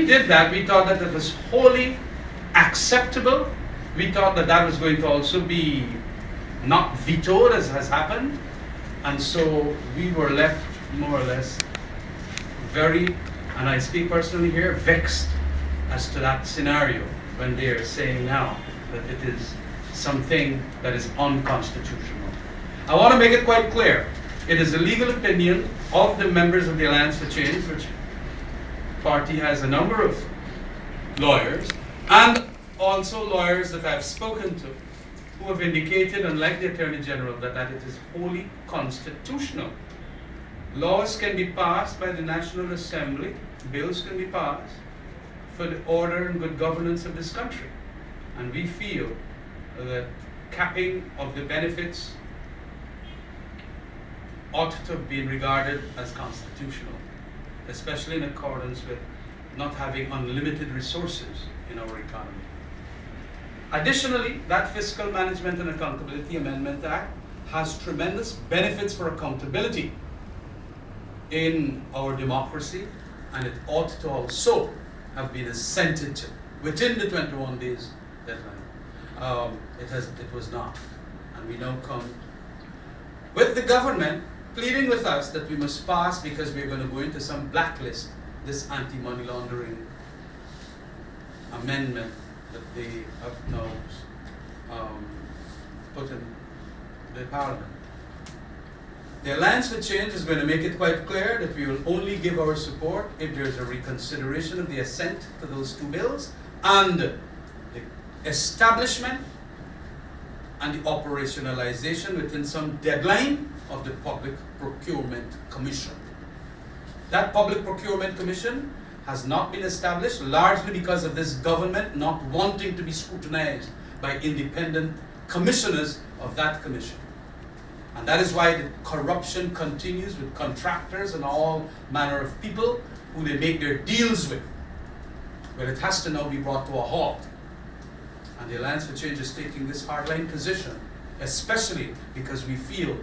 did that, we thought that it was wholly acceptable. We thought that that was going to also be not vetoed as has happened. And so we were left more or less very, and I speak personally here, vexed as to that scenario when they are saying now that it is something that is unconstitutional. I want to make it quite clear. It is the legal opinion of the members of the Alliance for Change, which party has a number of lawyers, and also lawyers that I've spoken to, who have indicated, unlike the Attorney General, that it is wholly constitutional. Laws can be passed by the National Assembly, bills can be passed for the order and good governance of this country. And we feel that capping of the benefits ought to have been regarded as constitutional, especially in accordance with not having unlimited resources in our economy. Additionally, that Fiscal Management and Accountability Amendment Act has tremendous benefits for accountability in our democracy, and it ought to also have been assented to within the 21 days deadline. It was not, and we now come with the government pleading with us that we must pass, because we're going to go into some blacklist, this anti-money laundering amendment that they have now put in the Parliament. The Alliance for Change is going to make it quite clear that we will only give our support if there is a reconsideration of the assent to those two bills and the establishment and the operationalization within some deadline of the Public Procurement Commission. That Public Procurement Commission has not been established largely because of this government not wanting to be scrutinized by independent commissioners of that commission. And that is why the corruption continues with contractors and all manner of people who they make their deals with. But it has to now be brought to a halt. And the Alliance for Change is taking this hardline position, especially because we feel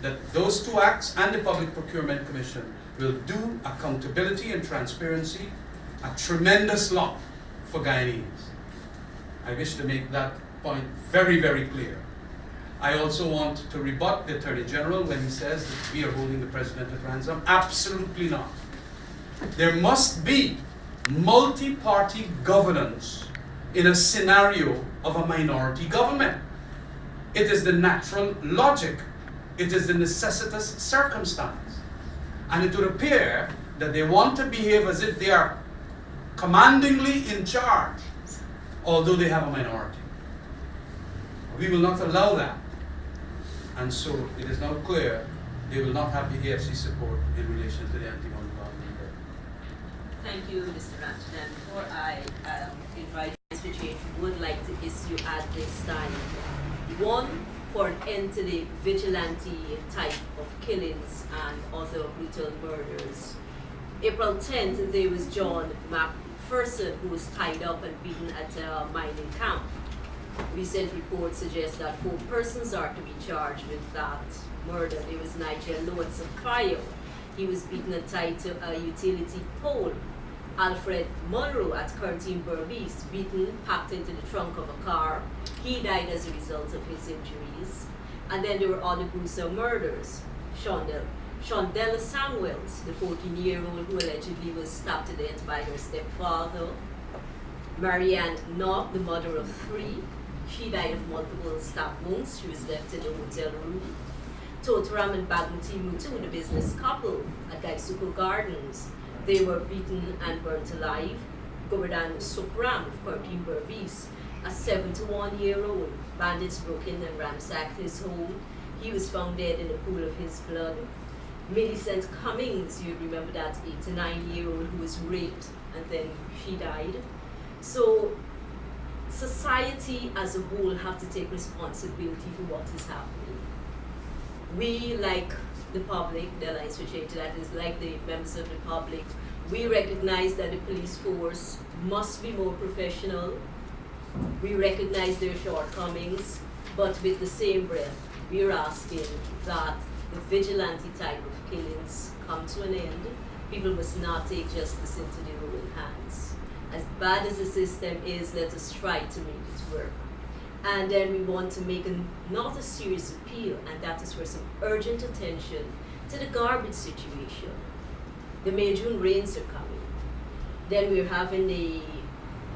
that those two acts and the Public Procurement Commission will do accountability and transparency a tremendous lot for Guyanese. I wish to make that point very, very clear. I also want to rebut the Attorney General when he says that we are holding the President at ransom. Absolutely not. There must be multi-party governance in a scenario of a minority government. It is the natural logic. It is the necessitous circumstance. And it would appear that they want to behave as if they are commandingly in charge, although they have a minority. We will not allow that. And so it is now clear they will not have the AFC support in relation to the anti-money laundering bill. Thank you, Mr. Ranjan. And before I invite Mr. Change, would like to issue at this time one, for an end to the vigilante type of killings and other brutal murders. April 10th, there was John McPherson, who was tied up and beaten at a mining camp. Recent reports suggest that 4 persons are to be charged with that murder. There was Nigel Lawrence of Fire. He was beaten and tied to a utility pole. Alfred Monroe at Curtin Berbice, beaten, packed into the trunk of a car. He died as a result of his injuries. And then there were other gruesome murders. Shondella Samuels, the 14-year-old who allegedly was stabbed to death by her stepfather. Marianne Knock, the mother of 3. She died of multiple stab wounds. She was left in the hotel room. Totaram and Bagunti Mutu, the business couple at Gaisuko Gardens. They were beaten and burnt alive. Govardhan Sukram of Curtin Berbice, a 71-year-old. Bandits broke in and ransacked his home. He was found dead in a pool of his blood. Millicent Cummings, you remember that 89-year-old who was raped and then she died. So society as a whole have to take responsibility for what is happening. We, like the public, the Alliance for Change, that is, like the members of the public, we recognize that the police force must be more professional. We recognize their shortcomings, but with the same breath, we are asking that the vigilante type of killings come to an end. People must not take justice into their own hands. bad as the system is, let us try to make it work. And then we want to make not a serious appeal, and that is for some urgent attention to the garbage situation. The May June rains are coming. Then we're having the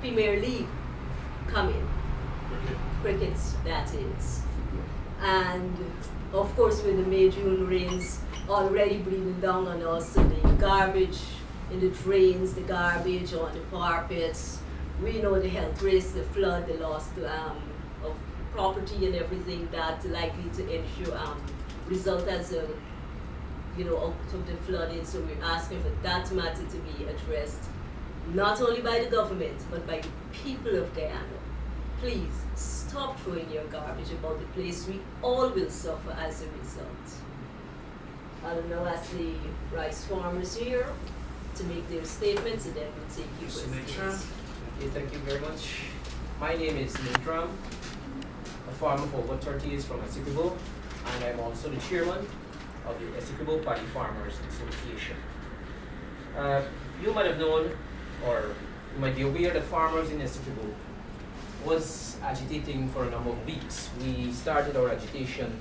Premier League coming. Crickets, that is. And of course, with the May June rains already breathing down on us, and the garbage in the drains, the garbage on the carpets, we know the health risks, the flood, the loss of property and everything that likely to ensure result as a out of the flooding. So we're asking for that matter to be addressed, not only by the government but by the people of Guyana. Please stop throwing your garbage about the place. We all will suffer as a result. I'll now ask the rice farmers here to make their statements, and then we'll take your questions. Okay, thank you very much. My name is Nitram, a farmer for over 30 years from Essequibo, and I'm also the chairman of the Essequibo Paddy Farmers Association. You might have known, or you might be aware, that farmers in Essequibo was agitating for a number of weeks. We started our agitation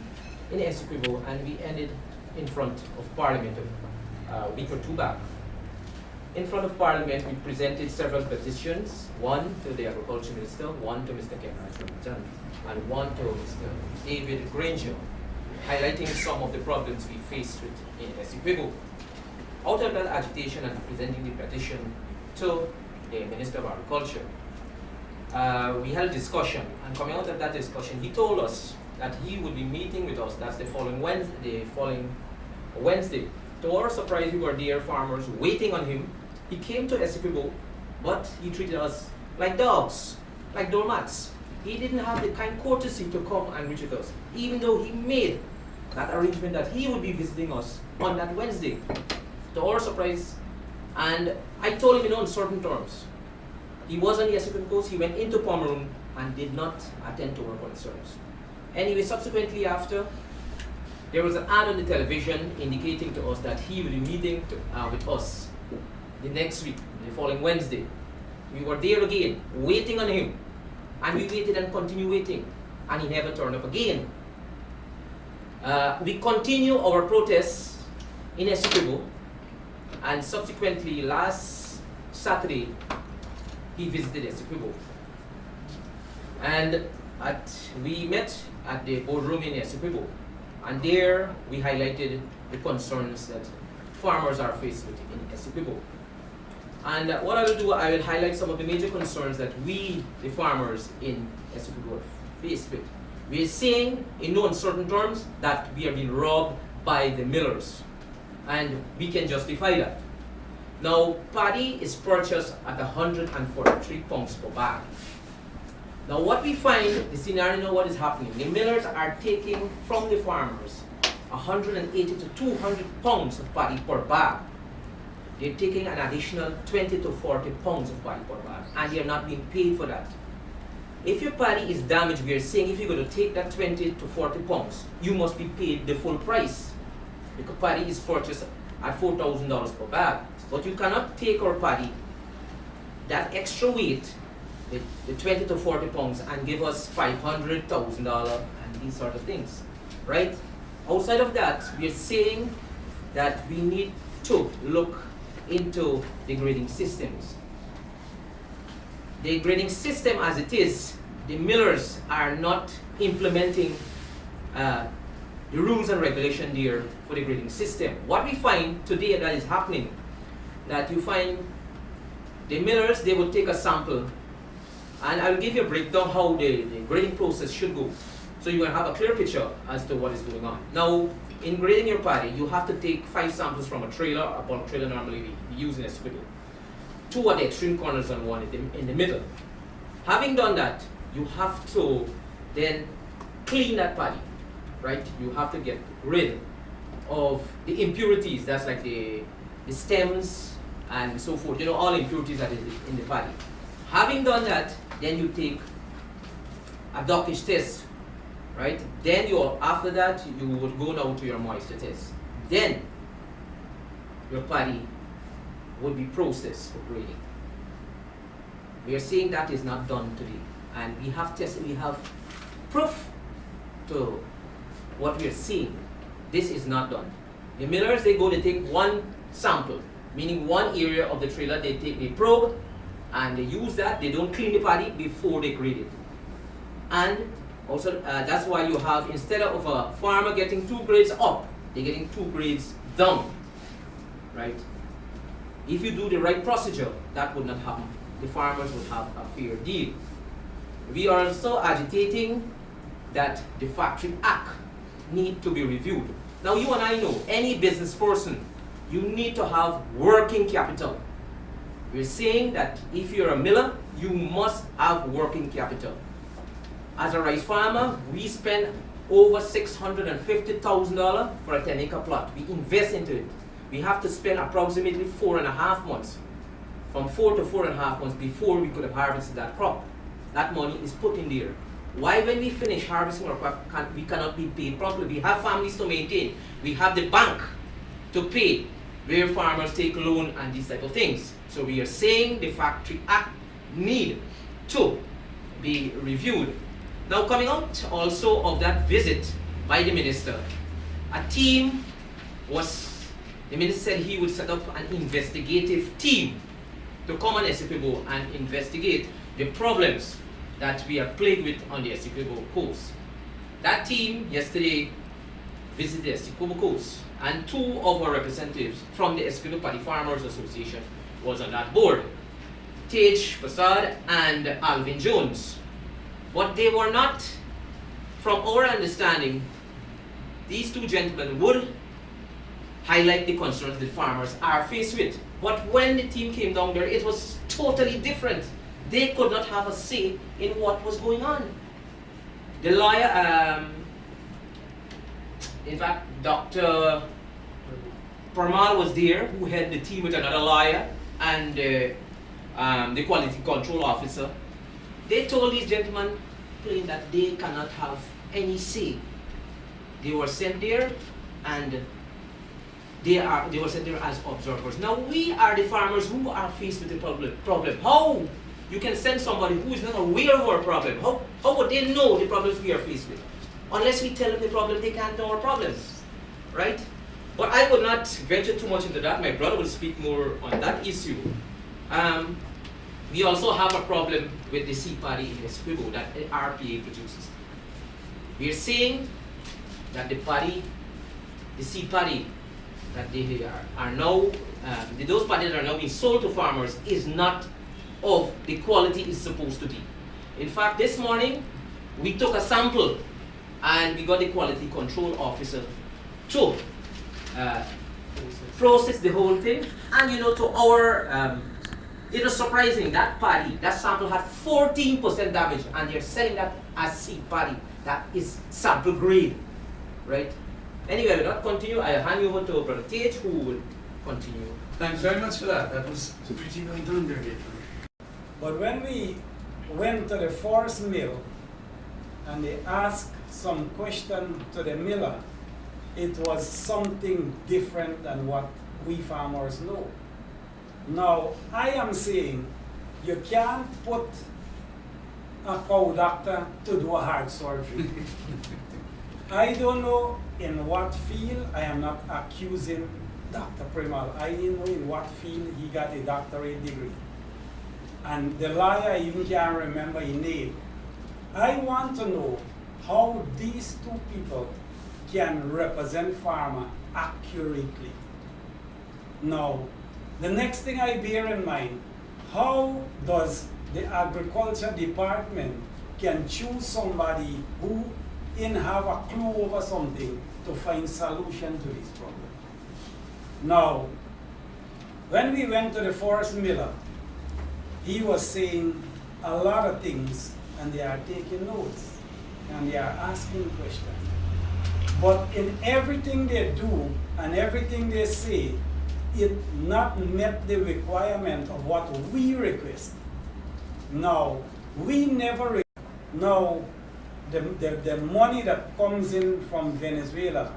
in Essequibo and we ended in front of Parliament a week or two back. In front of Parliament, we presented several petitions, one to the Agriculture Minister, one to Mr. Kemp, and one to Mr. David Granger, highlighting some of the problems we faced with in Essequibo. Out of that agitation and presenting the petition to the Minister of Agriculture, we had a discussion, and coming out of that discussion, he told us that he would be meeting with us, that's the following Wednesday. To our surprise, we were there, farmers, waiting on him. He came to Essequibo, but he treated us like dogs, like doormats. He didn't have the kind courtesy to come and reach with us, even though he made that arrangement that he would be visiting us on that Wednesday. To our surprise, and I told him in uncertain terms, he was on the Essequibo coast, he went into Pomeroon and did not attend to our concerns. Anyway, subsequently after, there was an ad on the television indicating to us that he would be meeting with us the next week, the following Wednesday. We were there again, waiting on him. And we waited and continued waiting, and he never turned up again. We continue our protests in Essequibo, and subsequently last Saturday, he visited Essequibo. And we met at the boardroom in Essequibo, and there we highlighted the concerns that farmers are faced with in Essequibo. And what I will do, I will highlight some of the major concerns that we, the farmers in Essequibo, are faced with. We are saying in no uncertain terms that we are being robbed by the millers, and we can justify that. Now, paddy is purchased at 143 pounds per bag. Now, what we find, the scenario now, what is happening, the millers are taking from the farmers 180 to 200 pounds of paddy per bag. They're taking an additional 20 to 40 pounds of paddy per bag, and they're not being paid for that. If your paddy is damaged, we are saying if you're going to take that 20 to 40 pounds, you must be paid the full price, because paddy is purchased at $4,000 per bag. But you cannot take our paddy, that extra weight, the 20 to 40 pounds, and give us $500,000 and these sort of things, right? Outside of that, we are saying that we need to look into the grading systems. The grading system as it is, the millers are not implementing the rules and regulation there for the grading system. What we find today that is happening, that you find the millers, they will take a sample, and I'll give you a breakdown how the grading process should go, so you will have a clear picture as to what is going on. Now, in grading your paddy, you have to take 5 samples from a trailer, a bulk trailer normally we use in Essequibo, 2 at the extreme corners and 1 in the middle. Having done that, you have to then clean that paddy, right? You have to get rid of the impurities, that's like the stems and so forth, you know, all impurities that is in the paddy. Having done that, then you take a dockage test, right? Then after that, you would go now to your moisture test. Then your paddy would be processed for grading. We are saying that is not done today. And we have proof to what we are seeing. This is not done. The millers, they take one sample, meaning one area of the trailer, they probe, and they use that. They don't clean the paddy before they grade it. And also, that's why you have, instead of a farmer getting 2 grades up, they're getting 2 grades down, right? If you do the right procedure, that would not happen. The farmers would have a fair deal. We are also agitating that the Factory Act need to be reviewed. Now, you and I know, any business person, you need to have working capital. We're saying that if you're a miller, you must have working capital. As a rice farmer, we spend over $650,000 for a 10-acre plot. We invest into it. We have to spend approximately 4.5 months, from 4 to 4.5 months before we could have harvested that crop. That money is put in there. Why, when we finish harvesting our crop, we cannot be paid properly? We have families to maintain. We have the bank to pay, where farmers take loan and these type of things. So we are saying the Factory Act need to be reviewed. Now, coming out also of that visit by the minister, a team the minister said he would set up an investigative team to come on Essequibo and investigate the problems that we are plagued with on the Essequibo coast. That team yesterday visited the Essequibo coast, and 2 of our representatives from the Essequibo Paddy Farmers Association was on that board, Tej Prasad and Alvin Jones. But they were not, from our understanding, these 2 gentlemen would highlight the concerns the farmers are faced with. But when the team came down there, it was totally different. They could not have a say in what was going on. The lawyer, in fact, Dr. Parmal was there, who had the team with another lawyer, and the quality control officer. They told these gentlemen plain that they cannot have any say. They were sent there, and they were sent there as observers. Now, we are the farmers who are faced with the problem. How you can send somebody who is not aware of our problem? How would they know the problems we are faced with? Unless we tell them the problem, they can't know our problems, right? But I would not venture too much into that. My brother will speak more on that issue. We also have a problem with the seed paddy in Essequibo that the RPA produces. We are saying that the seed paddy that they are now, those paddies that are now being sold to farmers is not of the quality it's supposed to be. In fact, this morning, we took a sample and we got the quality control officer to process the whole thing. And to our, it was surprising, that paddy, that sample had 14% damage, and they're selling that as seed paddy. That is sample grade, right? Anyway, we'll not continue. I'll hand you over to Brother Tej, who will continue. Thanks very much for that. That was pretty well done there, Gator. But when we went to the forest mill and they asked some question to the miller, it was something different than what we farmers know. Now, I am saying you can't put a cow doctor to do a heart surgery. I don't know in what field. I am not accusing Dr. Primal. I didn't know in what field he got a doctorate degree. And the lawyer, I even can't remember his name. I want to know how these 2 people can represent farmer accurately. Now, the next thing I bear in mind, how does the agriculture department can choose somebody who didn't have a clue over something to find solution to this problem? Now, when we went to the forest miller, he was saying a lot of things, and they are taking notes, and they are asking questions. But in everything they do and everything they say, it not met the requirement of what we request. Now, we never, now, the money that comes in from Venezuela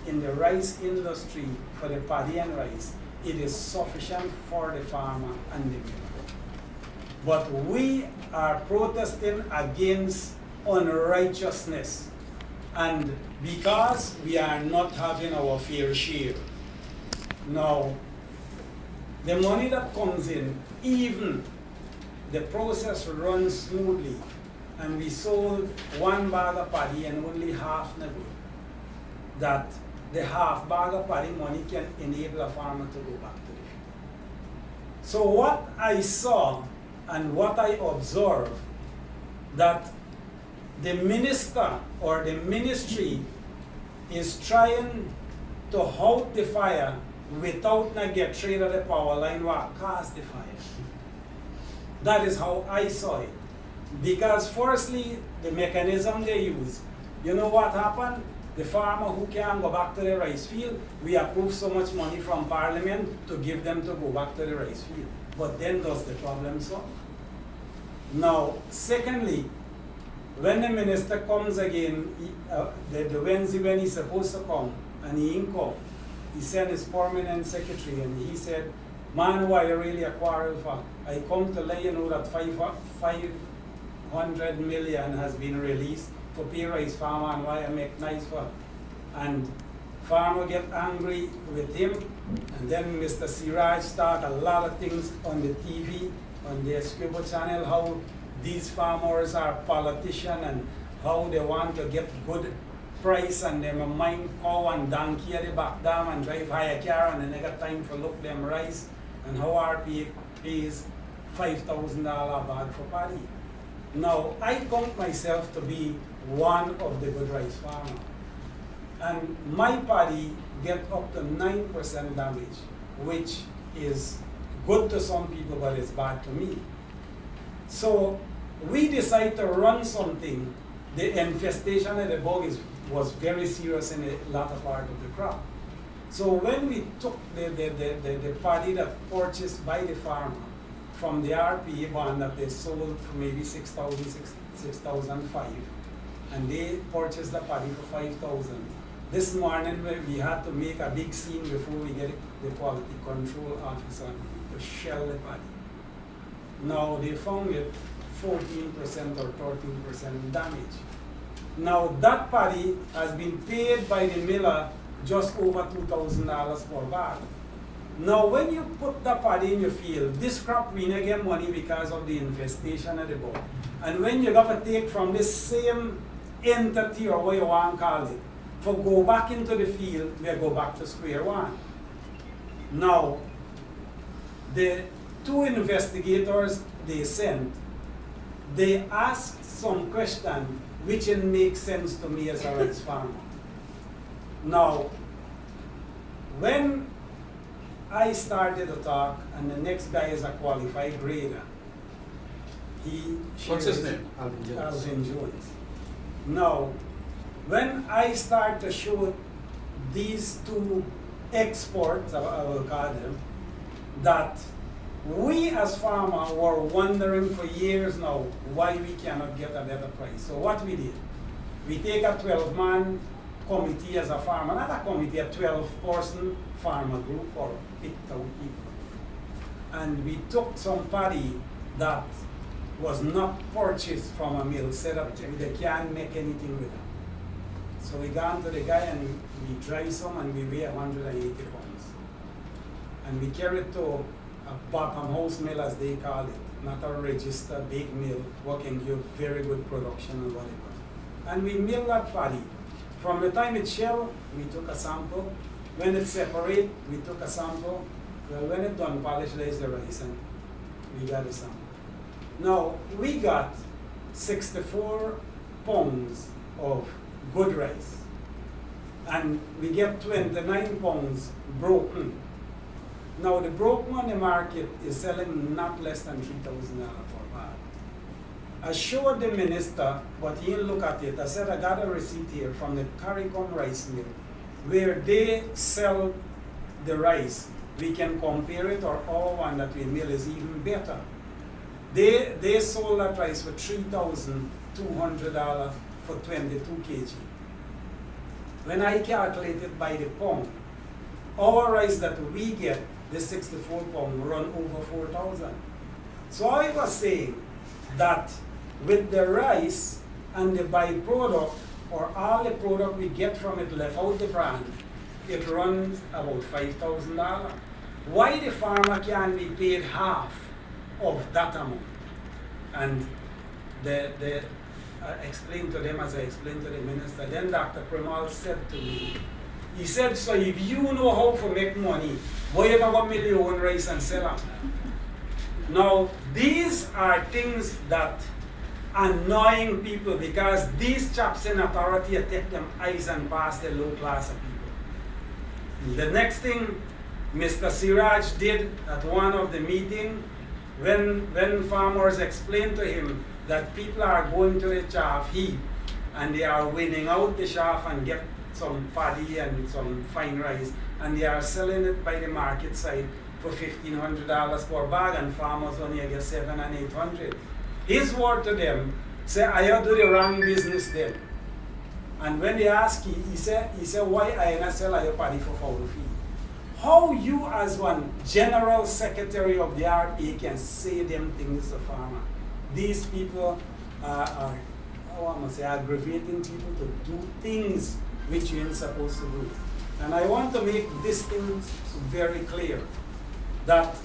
in the rice industry for the paddy and rice, it is sufficient for the farmer and the miller. but we are protesting against unrighteousness. And because we are not having our fair share. Now, the money that comes in, even the process runs smoothly, and we sold one bag of paddy and only half na good, that the half bag of paddy money can enable a farmer to go back to the field. So what I saw and what I observed, that the minister or the ministry is trying to halt the fire without not get trade of the power line what caused the fire. That is how I saw it. Because firstly, the mechanism they use, you know what happened? The farmer who can go back to the rice field, we approve so much money from Parliament to give them to go back to the rice field. But then does the problem solve? Now, secondly, when the minister comes again, the Wednesday when he's supposed to come, and he ain't come, he sent his permanent secretary and he said, man, why you really a quarrel for? I come to let you know that 500 million has been released for pay rice farmer and why I make nice for. And farmer get angry with him, and then Mr. Siraj start a lot of things on the TV, on the Escribo channel, how these farmers are politicians and how they want to get good price and them mind cow and donkey at the back dam and drive higher car and they got time to look them rice, and how RP pays $5,000 a bag for paddy. Now, I count myself to be one of the good rice farmers. And my paddy get up to 9% damage, which is good to some people, but it's bad to me. So we decide to run something. The infestation of the bug was very serious in the latter part of the crop. So when we took the paddy that purchased by the farmer from the RPA bond that they sold for maybe 6,005, and they purchased the paddy for 5,000. This morning we had to make a big scene before we get the quality control officer to shell the paddy. Now they found it 14% or 13% damage. Now that paddy has been paid by the miller just over $2,000 per bag. Now when you put the paddy in your field, this crop we not get money because of the infestation of the bug. And when you got to take from this same entity or what you want to call it, for go back into the field, we go back to square one. Now, the two investigators they sent, they asked some question which it makes sense to me as a rice farmer. Now, when I started to talk, and the next guy is a qualified grader, What's his name? Alvin Jones. Now, when I start to show these two experts, I will call them, that we as farmers were wondering for years now why we cannot get a better price. So what we did, we take a 12-man committee as a farmer, not a committee, a 12-person farmer group or picked out people. And we took some paddy that was not purchased from a mill, set up, they can't make anything with it. So we gone to the guy and we dry some and we weigh 180 pounds. And we carry it to a bottom house mill as they call it, not a registered big mill, what can give very good production and whatever. And we mill that paddy. From the time it shell, we took a sample. When it separate, we took a sample. Well, when it done polish, there is the rice and we got a sample. Now, we got 64 pounds of good rice. And we get 29 pounds broken. Now the broken on the market is selling not less than $3,000 per bag. I showed the minister, but he didn't look at it. I said, I got a receipt here from the CARICOM rice mill, where they sell the rice. We can compare it, or our one that we mill is even better. They sold that rice for $3,200 for 22 kg. When I calculate it by the pound, our rice that we get, the 64 pound, run over 4,000. So I was saying that with the rice and the byproduct, or all the product we get from it left out the brand, it runs about $5,000. Why the farmer can be paid half of that amount? And I explained to them as I explained to the minister. Then Dr. Premal said to me, he said, so if you know how to make money, why you gonna mill your own rice and sell them? Now, these are things that annoying people, because these chaps in authority take them eyes and pass the low class of people. The next thing Mr. Siraj did at one of the meetings, when farmers explained to him that people are going to the chaff heap and they are winning out the chaff and get some paddy and some fine rice, and they are selling it by the market side for $1,500 per bag, and farmers only get $700 and $800. His word to them, say, I do the wrong business then. And when they ask he said, why I not sell your paddy for fowl feed? How you as one general secretary of the RA can say them things to farmer? These people are I must say, aggravating people to do things which you ain't supposed to do. And I want to make this thing very clear, that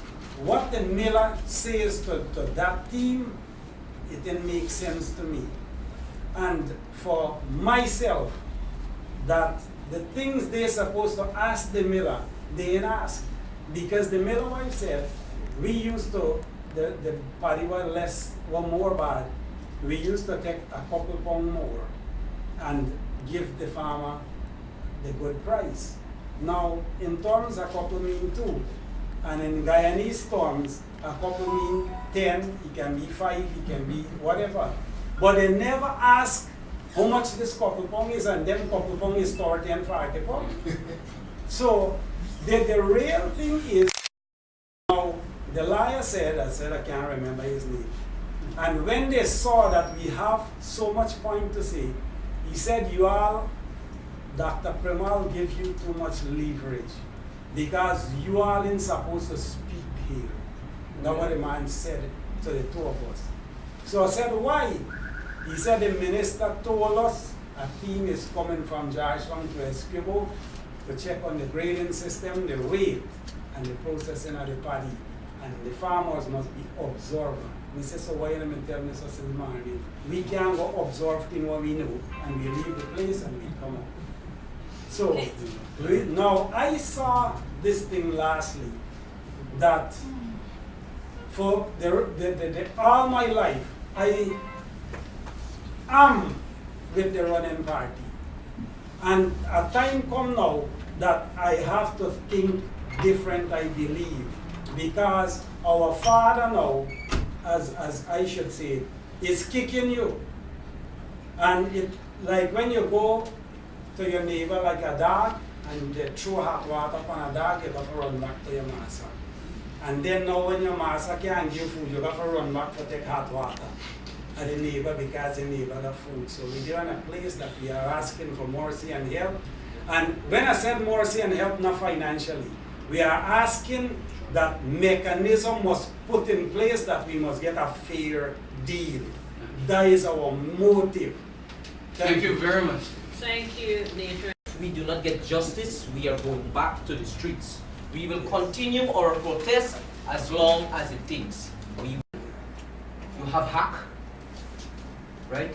what the miller says to that team, it didn't make sense to me. And for myself, that the things they're supposed to ask the miller, they didn't ask. Because the miller wife said, we used to, the paddy was less, one more bad, we used to take a couple pound more and give the farmer the good price. Now, in terms, a couple mean 2. And in Guyanese terms, a couple mean 10, it can be 5, it can be whatever. But they never ask how much this couple pound is, and then couple pound is 30 and 40 pound. So, the real thing is, now, the lawyer said, I can't remember his name. And when they saw that we have so much point to say, he said, you all, Dr. Premal give you too much leverage because you all ain't supposed to speak here. That's what the man said to the two of us. So I said, why? He said the minister told us a team is coming from Georgetown to Esquibo to check on the grading system, the weight, and the processing of the paddy. And the farmers must be observant. We said, so why don't you tell me so since morning? We can't go observe things what we know, and we leave the place and we come out. So, now I saw this thing lastly, that for all my life, I am with the running party. And a time come now that I have to think different, I believe, because our father now, as I should say, is kicking you. And it, like when you go to your neighbor like a dog, and they throw hot water upon a dog, you have to run back to your master. And then now when your master can't give food, you have to run back to take hot water at the neighbor because the neighbor got food. So we're in a place that we are asking for mercy and help. And when I said mercy and help, not financially, we are asking that mechanism must put in place that we must get a fair deal. That is our motive. Thank you very much. Thank you, Nathan. If we do not get justice, we are going back to the streets. We will continue our protest as long as it takes. You have Hack, right?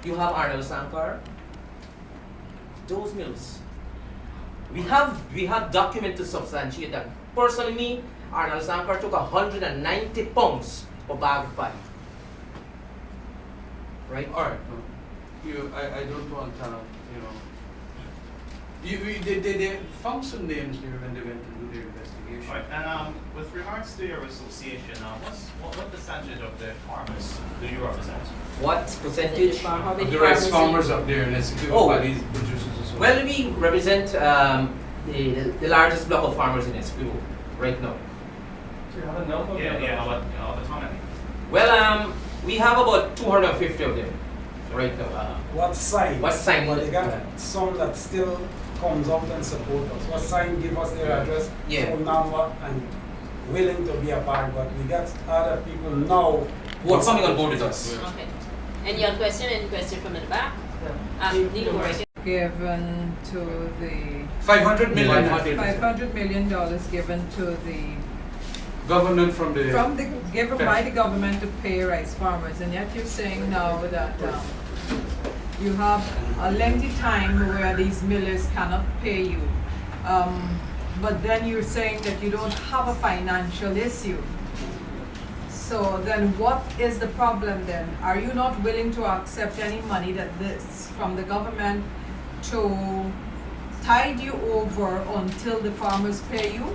You have Arnold Sankar. Those mills. We have document to substantiate that. Personally, me, Arnold Sankar took 190 pounds per bag of paddy. Right? All right. I don't want they function names here when they went to do their investigation. All right, and with regards to your association, what percentage of the farmers do you represent? What percentage? How many The rice farmers farmers up there in Essex, Oh. paddy producers as well. Well, we represent the largest block of farmers in Esquibo right now. Yeah, how many? Well, we have about 250 of them right now. What sign? What sign? But they got some that still comes out and support us. What sign give us their address, Yeah. phone number, and willing to be a part, but we got other people now Who are coming on board with us. Okay. Any other question? Any question from the back? Need more. Given to the $500 million. $500 million given to the Government from the given by the government to pay rice farmers, and yet you're saying now that you have a lengthy time where these millers cannot pay you, but then you're saying that you don't have a financial issue. So then what is the problem then? Are you not willing to accept any money that this from the government to tide you over until the farmers pay you?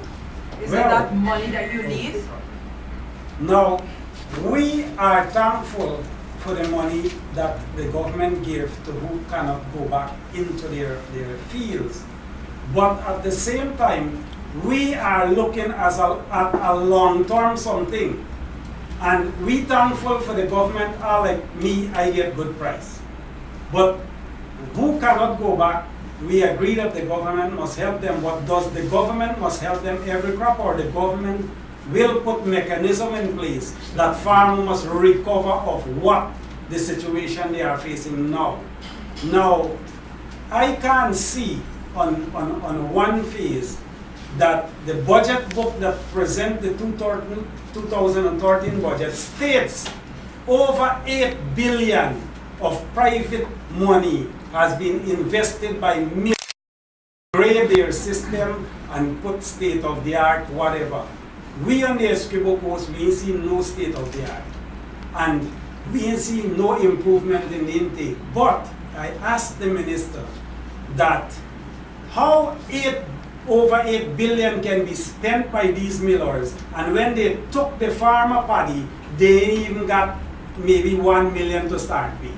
Is it that money that you need? Now, we are thankful for the money that the government gave to who cannot go back into their fields. But at the same time, we are looking at a long-term something. And we thankful for the government, like me, I get good price. But who cannot go back, we agree that the government must help them. What does the government must help them every crop, or the government will put mechanism in place that farmers must recover of what the situation they are facing now. Now, I can see on one phase that the budget book that presents the 2013 budget states over 8 billion of private money has been invested by me, upgrade their system and put state of the art, whatever. We on the Essequibo Coast, we ain't seen no state of the art. And we ain't seen no improvement in the intake. But I asked the minister that how over 8 billion can be spent by these millers, and when they took the farmer paddy, they even got maybe 1 million to start with.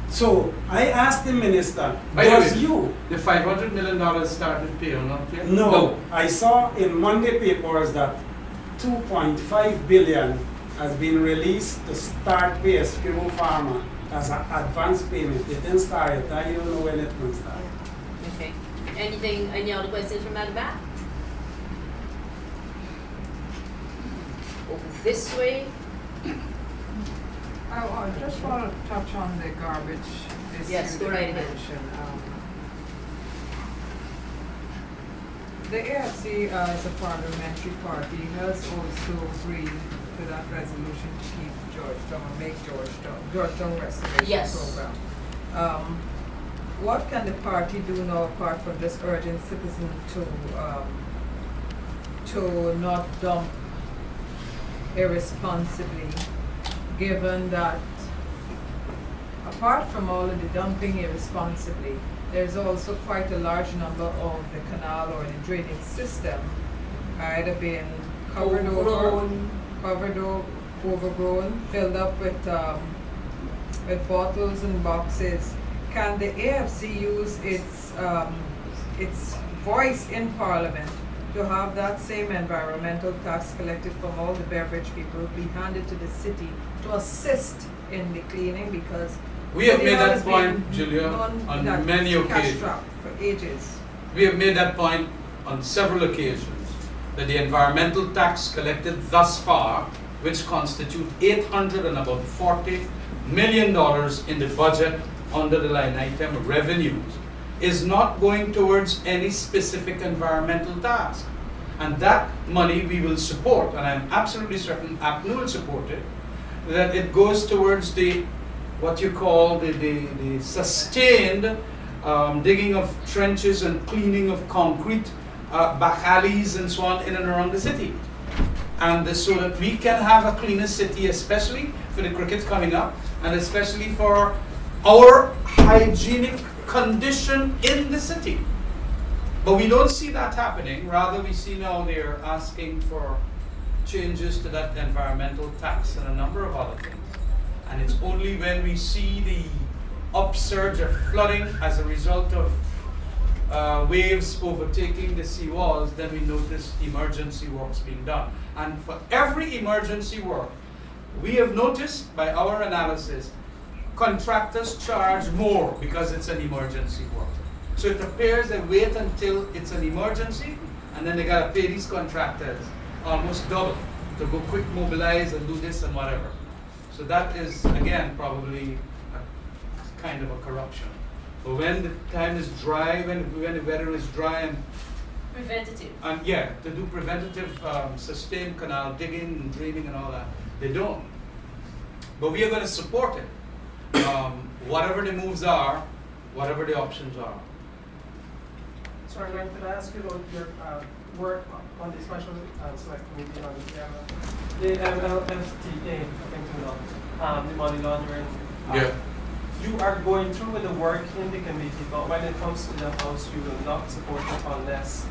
So I asked the minister, the $500 million started pay or not yet? No, I saw in Monday papers that 2.5 billion has been released to start pay a Essequibo farmer as an advance payment. It didn't start yet. I don't know when it will start. Okay. Any other questions from the back? Over this way. I just want to touch on the garbage issue. Yes, go right ahead. The AFC as a parliamentary party has also agreed to that resolution to keep Georgetown or make Georgetown Restoration Program. What can the party do now apart from just urging citizens to not dump irresponsibly, given that apart from all of the dumping irresponsibly, there's also quite a large number of the canal or the drainage system either being overgrown, filled up with bottles and boxes. Can the AFC use its voice in Parliament to have that same environmental tax collected from all the beverage people be handed to the city to assist in the cleaning? Because we have made that point, Julia, on many occasions. For ages. We have made that point on several occasions, that the environmental tax collected thus far, which constitute $840 million in the budget under the line item revenues, is not going towards any specific environmental task. And that money we will support, and I'm absolutely certain APNU will support it, that it goes towards the, what you call the sustained digging of trenches and cleaning of concrete back alleys and so on in and around the city. And so that we can have a cleaner city, especially for the cricket coming up, and especially for our hygienic condition in the city. But we don't see that happening. Rather, we see now they're asking for changes to that environmental tax and a number of other things. And it's only when we see the upsurge of flooding as a result of waves overtaking the seawalls, then we notice emergency works being done. And for every emergency work, we have noticed by our analysis, contractors charge more because it's an emergency work. So it appears they wait until it's an emergency and then they gotta pay these contractors almost double to go quick mobilize and do this and whatever. So that is, again, probably a kind of a corruption. But when the time is dry, when the weather is dry Preventative. and yeah, to do preventative sustained canal digging and draining and all that, they don't. But we are going to support it. Whatever the moves are, whatever the options are. Sorry, Ryan, could I ask you about your work on the special select committee on the MLFTA, I think the money laundering? Yeah. You are going through with the work in the committee, but when it comes to the House, you will not support it unless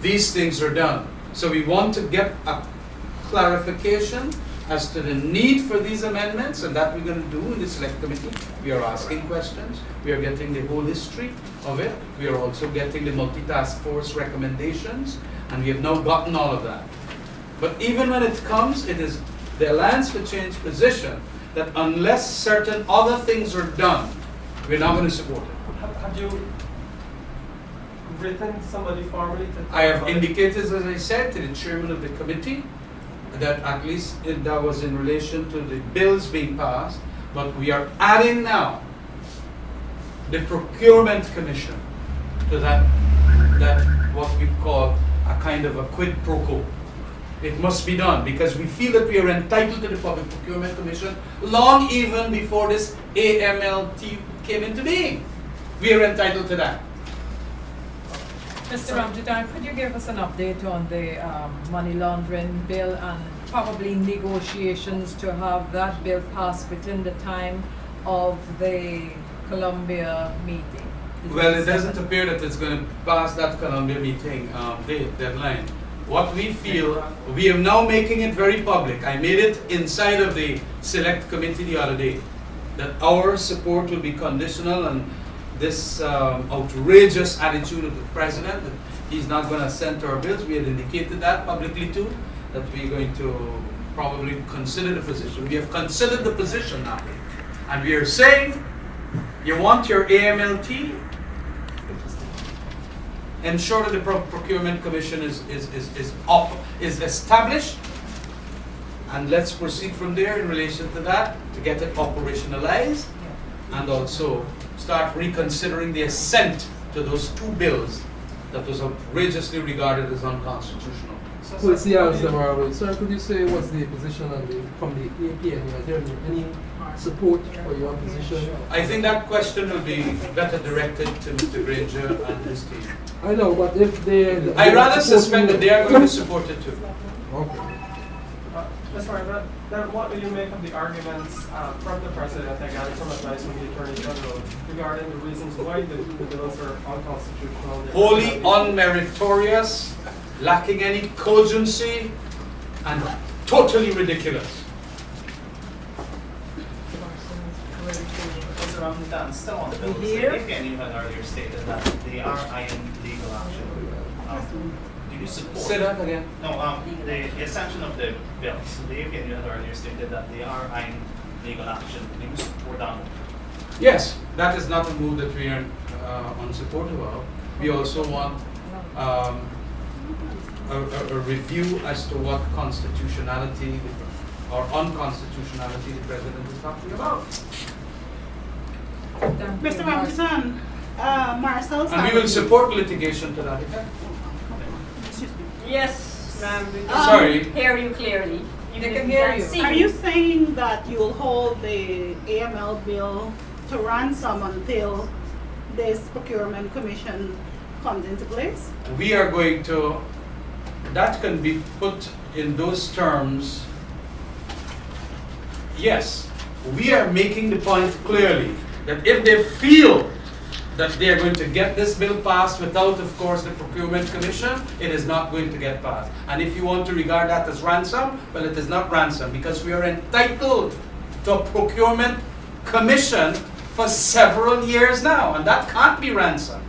These things are done. So we want to get a clarification as to the need for these amendments, and that we're going to do in the select committee. We are asking questions. We are getting the whole history of it. We are also getting the multi-task force recommendations, and we have now gotten all of that. But even when it comes, it is the Alliance for Change position that unless certain other things are done, we're not going to support it. have you written somebody formally to I have about it? indicated, as I said, to the chairman of the committee that at least that was in relation to the bills being passed, but we are adding now the procurement commission to that what we call a kind of a quid pro quo. It must be done because we feel that we are entitled to the Public Procurement Commission long even before this AMLT came into being. We are entitled to that. Mr. Ramjitan, could you give us an update on the money laundering bill and probably negotiations to have that bill passed within the time of the Columbia meeting? Well, it doesn't appear that it's going to pass that Columbia meeting deadline. What we feel, we are now making it very public. I made it inside of the select committee the other day, that our support will be conditional on this outrageous attitude of the president, that he's not going to send to our bills. We had indicated that publicly too, that we're going to probably consider the position. We have considered the position now. And we are saying, you want your AMLT? Ensure that the procurement commission is established, and let's proceed from there in relation to that to get it operationalized, and also start reconsidering the assent to those two bills that was outrageously regarded as unconstitutional. So it's the Alzheimer. Sir, could you say what's the position from the APN? Is there any support for your position? I think that question will be better directed to Mr. Granger and his team. I know, but if they... I rather suspect that they are going to support it too. Okay. Mr. Ryan, then what do you make of the arguments from the president, I gather some advice from the Attorney General, regarding the reasons why the bills are unconstitutional? Wholly unmeritorious, lacking any cogency, and totally ridiculous. Mr. Ramjitan, still on the bill, Here. APN you had earlier stated that they are in legal action. Do you support? Say that again. No, the extension of the bills. The APN you had earlier stated that they are in legal action. Do you support that? Yes, that is not a move that we are unsupportive of. We also want a review as to what constitutionality or unconstitutionality the president is talking about. Mr. Ramjitan, Marcel. And we will support litigation to that effect. Yes, ma'am. Sorry. Hear you clearly. They can hear you. See Are you saying that you will hold the AML bill to ransom until this procurement commission comes into place? We are going to, that can be put in those terms. Yes, we are making the point clearly that if they feel that they are going to get this bill passed without, of course, the procurement commission, it is not going to get passed. And if you want to regard that as ransom, well, it is not ransom because we are entitled to a procurement commission for several years now, and that can't be ransom.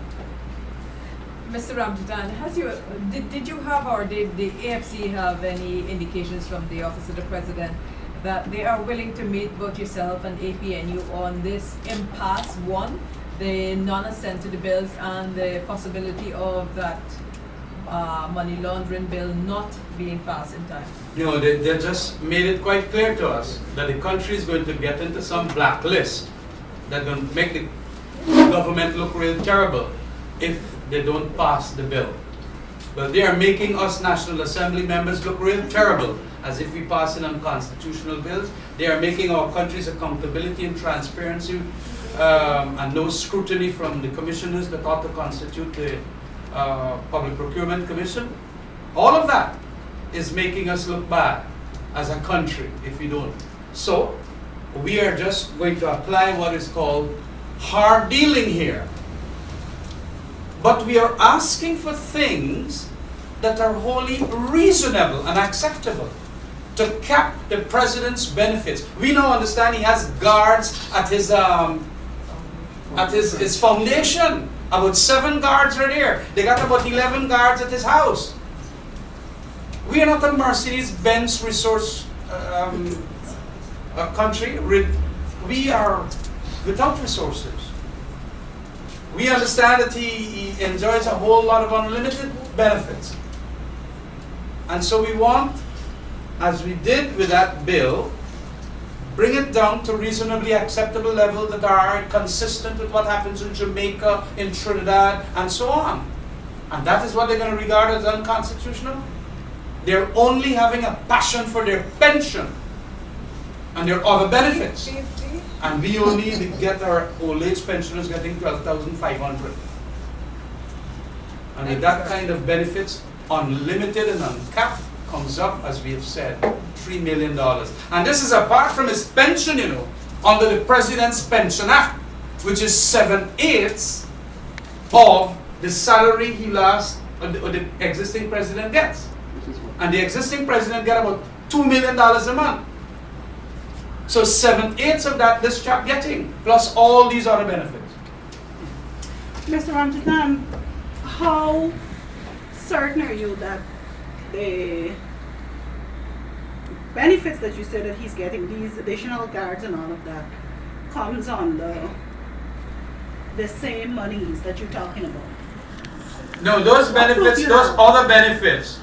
Mr. Ramjitan, did you have or did the AFC have any indications from the Office of the President that they are willing to meet both yourself and APNU on this impasse, one, the non-assent to the bills and the possibility of that money laundering bill not being passed in time? You know, they just made it quite clear to us that the country is going to get into some blacklist that's going to make the government look real terrible if they don't pass the bill. But they are making us National Assembly members look real terrible as if we pass in unconstitutional bills. They are making our country's accountability and transparency and no scrutiny from the commissioners that ought to constitute the Public Procurement Commission. All of that is making us look bad as a country if we don't. So we are just going to apply what is called hard dealing here. But we are asking for things that are wholly reasonable and acceptable to cap the president's benefits. We now understand he has guards at his foundation. About 7 guards are there. They got about 11 guards at his house. We are not a Mercedes-Benz resource country. We are without resources. We understand that he enjoys a whole lot of unlimited benefits. And so we want, as we did with that bill, bring it down to reasonably acceptable levels that are consistent with what happens in Jamaica, in Trinidad, and so on. And that is what they're going to regard as unconstitutional. They're only having a passion for their pension and their other benefits. And we only get our old age pensioners getting $12,500. And with that kind of benefits, unlimited and uncapped, comes up, as we have said, $3 million. And this is apart from his pension, you know, under the President's Pension Act, which is 7/8 of the salary he last, or the existing president gets. And the existing president gets about $2 million a month. So 7/8 of that this chap getting, plus all these other benefits. Mr. Ramjitan, how certain are you that the benefits that you said that he's getting, these additional guards and all of that, comes on the same monies that you're talking about? No, those benefits, those other benefits.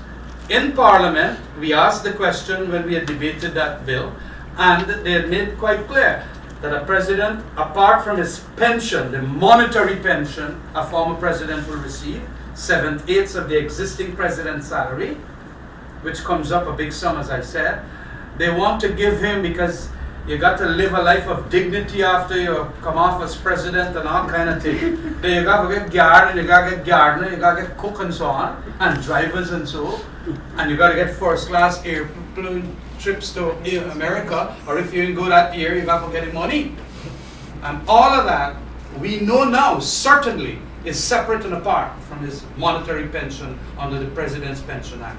In Parliament, we asked the question when we had debated that bill, and they had made quite clear that a president, apart from his pension, the monetary pension a former president will receive, 7/8 of the existing president's salary, which comes up a big sum, as I said. They want to give him, because you got to live a life of dignity after you come off as president and all kind of thing. Then you got to get guard, and you got to get gardener, you got to get cook and so on, and drivers and so, and you got to get first class airplane trips to America, or if you go that year, you got to get money. And all of that, we know now, certainly, is separate and apart from his monetary pension under the President's Pension Act.